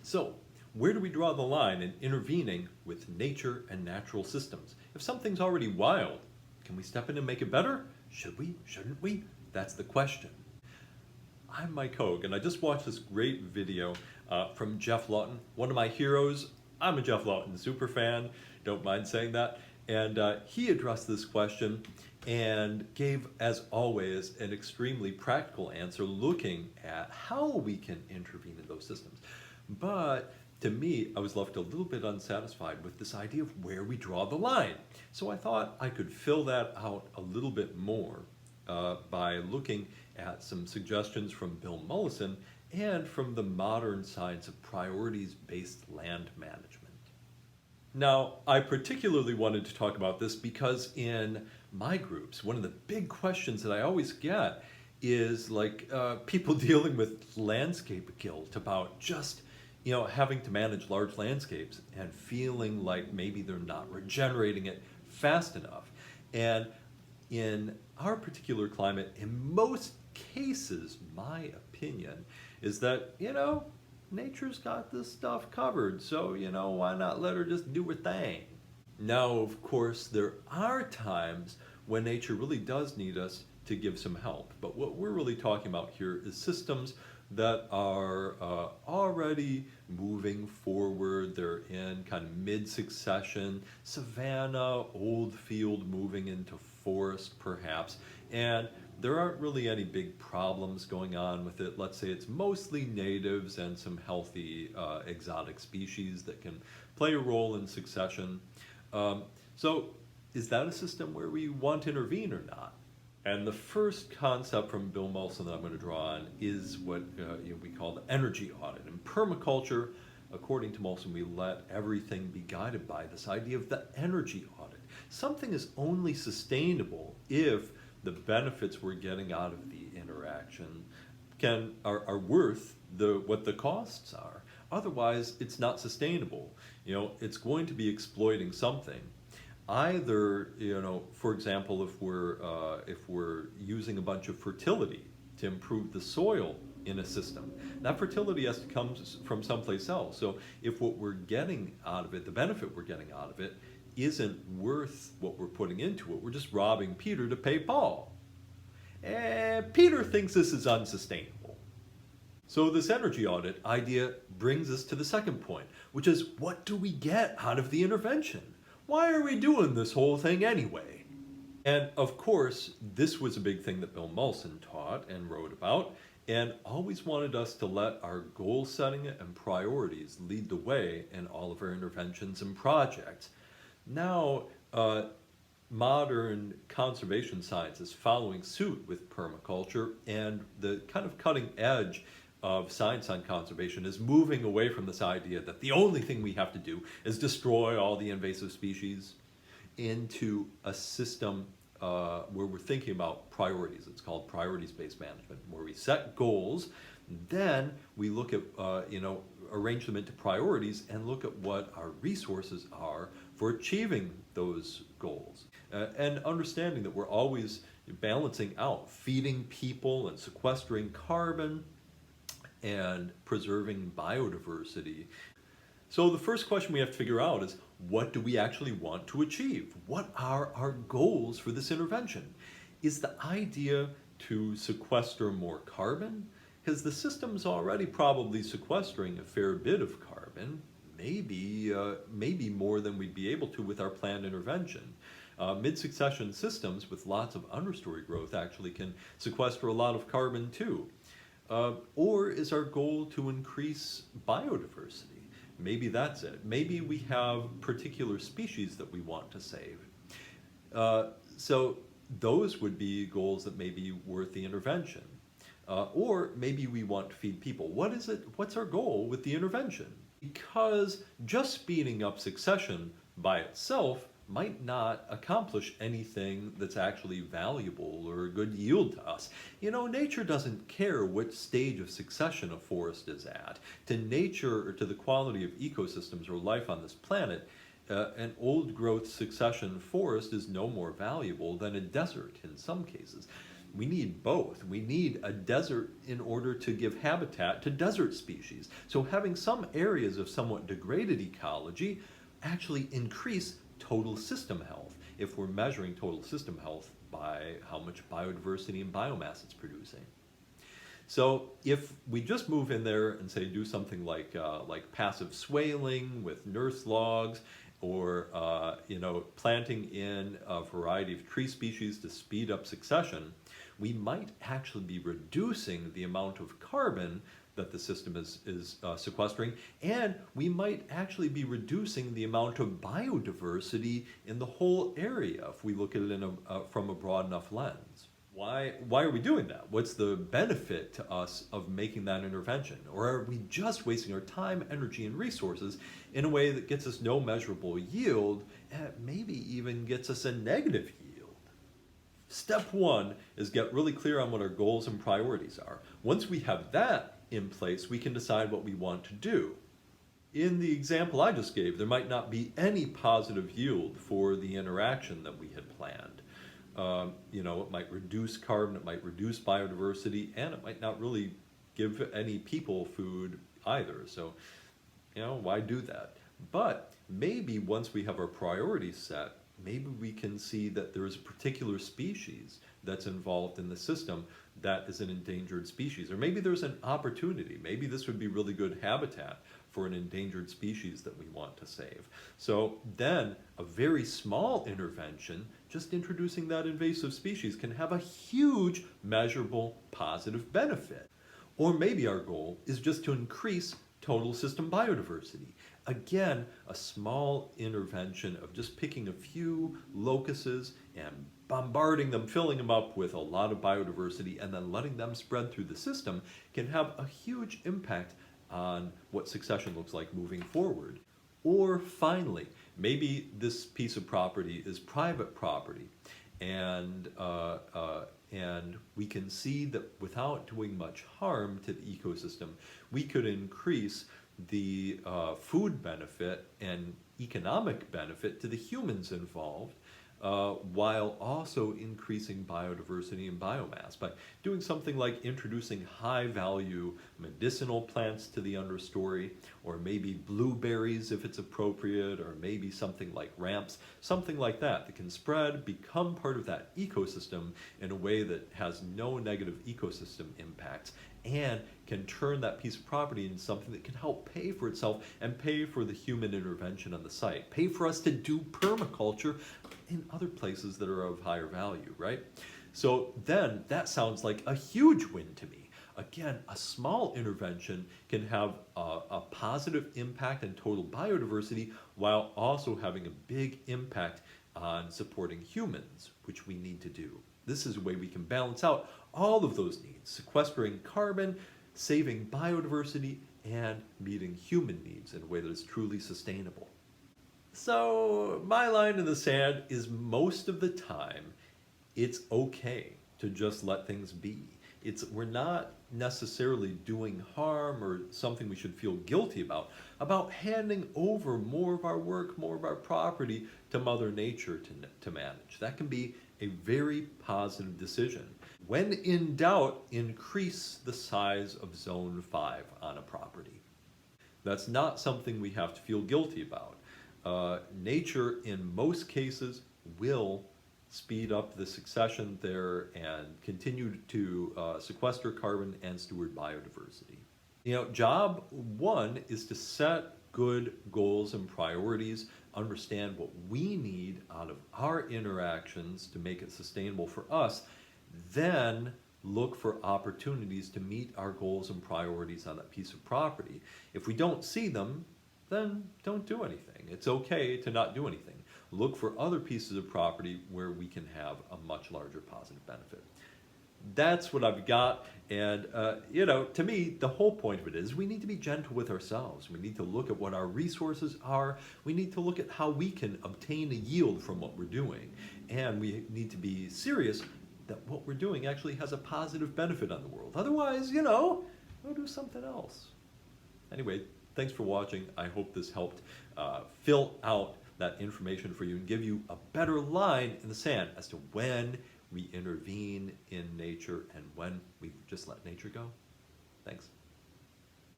So, where do we draw the line in intervening with nature and natural systems? If something's already wild, can we step in and make it better? Should we? Shouldn't we? That's the question. I'm Mike Hogue, and I just watched this great video from Geoff Lawton, one of my heroes. I'm a Geoff Lawton super fan, don't mind saying that. And he addressed this question and gave, as always, an extremely practical answer looking at how we can intervene in those systems. But to me, I was left a little bit unsatisfied with this idea of where we draw the line. So I thought I could fill that out a little bit more by looking at some suggestions from Bill Mollison and from the modern science of priorities-based land management. Now, I particularly wanted to talk about this because in my groups, one of the big questions that I always get is like people dealing with landscape guilt about just having to manage large landscapes and feeling like maybe they're not regenerating it fast enough. And in our particular climate, in most cases, my opinion is that, nature's got this stuff covered, so, why not let her just do her thing? Now, of course, there are times when nature really does need us to give some help, but what we're really talking about here is systems that are already moving forward. They're in kind of mid-succession, savanna, old field moving into forest perhaps, and there aren't really any big problems going on with it. Let's say it's mostly natives and some healthy exotic species that can play a role in succession. So is that a system where we want to intervene or not? And the first concept from Bill Mollison that I'm going to draw on is what we call the energy audit. In permaculture, according to Mollison, we let everything be guided by this idea of the energy audit. Something is only sustainable if the benefits we're getting out of the interaction are worth what the costs are. Otherwise, it's not sustainable. It's going to be exploiting something. Either, for example, if we're using a bunch of fertility to improve the soil in a system, that fertility has to come from someplace else. So if what we're getting out of it, the benefit we're getting out of it, isn't worth what we're putting into it, we're just robbing Peter to pay Paul. And Peter thinks this is unsustainable. So this energy audit idea brings us to the second point, which is, what do we get out of the intervention? Why are we doing this whole thing anyway? And of course, this was a big thing that Bill Mollison taught and wrote about, and always wanted us to let our goal setting and priorities lead the way in all of our interventions and projects. Now, modern conservation science is following suit with permaculture, and the kind of cutting edge of science on conservation is moving away from this idea that the only thing we have to do is destroy all the invasive species into a system where we're thinking about priorities. It's called priorities-based management, where we set goals, then we look at, arrange them into priorities and look at what our resources are for achieving those goals. And understanding that we're always balancing out feeding people and sequestering carbon and preserving biodiversity. So the first question we have to figure out is, what do we actually want to achieve? What are our goals for this intervention? Is the idea to sequester more carbon? Because the system's already probably sequestering a fair bit of carbon, maybe more than we'd be able to with our planned intervention. Mid-succession systems with lots of understory growth actually can sequester a lot of carbon too. Or is our goal to increase biodiversity? Maybe that's it. Maybe we have particular species that we want to save. So those would be goals that may be worth the intervention. Or maybe we want to feed people. What's our goal with the intervention? Because just speeding up succession by itself might not accomplish anything that's actually valuable or a good yield to us. Nature doesn't care which stage of succession a forest is at. To nature, or to the quality of ecosystems or life on this planet, an old growth succession forest is no more valuable than a desert in some cases. We need both. We need a desert in order to give habitat to desert species. So having some areas of somewhat degraded ecology actually increase total system health if we're measuring total system health by how much biodiversity and biomass it's producing. So if we just move in there and say do something like passive swaling with nurse logs, or planting in a variety of tree species to speed up succession, we might actually be reducing the amount of carbon that the system is sequestering, and we might actually be reducing the amount of biodiversity in the whole area if we look at it from a broad enough lens. Why are we doing that? What's the benefit to us of making that intervention? Or are we just wasting our time, energy, and resources in a way that gets us no measurable yield and maybe even gets us a negative yield? Step one is get really clear on what our goals and priorities are. Once we have that in place, we can decide what we want to do. In the example I just gave, there might not be any positive yield for the interaction that we had planned. It might reduce carbon, it might reduce biodiversity, and it might not really give any people food either. So, why do that? But maybe once we have our priorities set, maybe we can see that there is a particular species that's involved in the system that is an endangered species. Or maybe there's an opportunity. Maybe this would be really good habitat for an endangered species that we want to save. So then a very small intervention, just introducing that invasive species, can have a huge measurable positive benefit. Or maybe our goal is just to increase total system biodiversity. Again, a small intervention of just picking a few locuses and bombarding them, filling them up with a lot of biodiversity, and then letting them spread through the system can have a huge impact on what succession looks like moving forward. Or finally, maybe this piece of property is private property, and we can see that without doing much harm to the ecosystem, we could increase the food benefit and economic benefit to the humans involved, while also increasing biodiversity and biomass by doing something like introducing high-value medicinal plants to the understory, or maybe blueberries if it's appropriate, or maybe something like ramps, something like that can spread, become part of that ecosystem in a way that has no negative ecosystem impacts, and can turn that piece of property into something that can help pay for itself and pay for the human intervention on the site, pay for us to do permaculture in other places that are of higher value, right? So then that sounds like a huge win to me. Again, a small intervention can have a positive impact on total biodiversity while also having a big impact on supporting humans, which we need to do. This is a way we can balance out all of those needs, sequestering carbon, saving biodiversity, and meeting human needs in a way that is truly sustainable. So my line in the sand is most of the time, it's okay to just let things be. We're not necessarily doing harm or something we should feel guilty about handing over more of our work, more of our property to Mother Nature to manage. That can be a very positive decision. When in doubt, increase the size of Zone 5 on a property. That's not something we have to feel guilty about. Nature, in most cases, will speed up the succession there and continue to sequester carbon and steward biodiversity. Job one is to set good goals and priorities, understand what we need out of our interactions to make it sustainable for us, then look for opportunities to meet our goals and priorities on that piece of property. If we don't see them, then don't do anything. It's okay to not do anything. Look for other pieces of property where we can have a much larger positive benefit. That's what I've got, and to me, the whole point of it is we need to be gentle with ourselves. We need to look at what our resources are. We need to look at how we can obtain a yield from what we're doing, and we need to be serious that what we're doing actually has a positive benefit on the world. Otherwise, go do something else. Anyway, thanks for watching. I hope this helped fill out that information for you and give you a better line in the sand as to when we intervene in nature, and when we just let nature go? Thanks.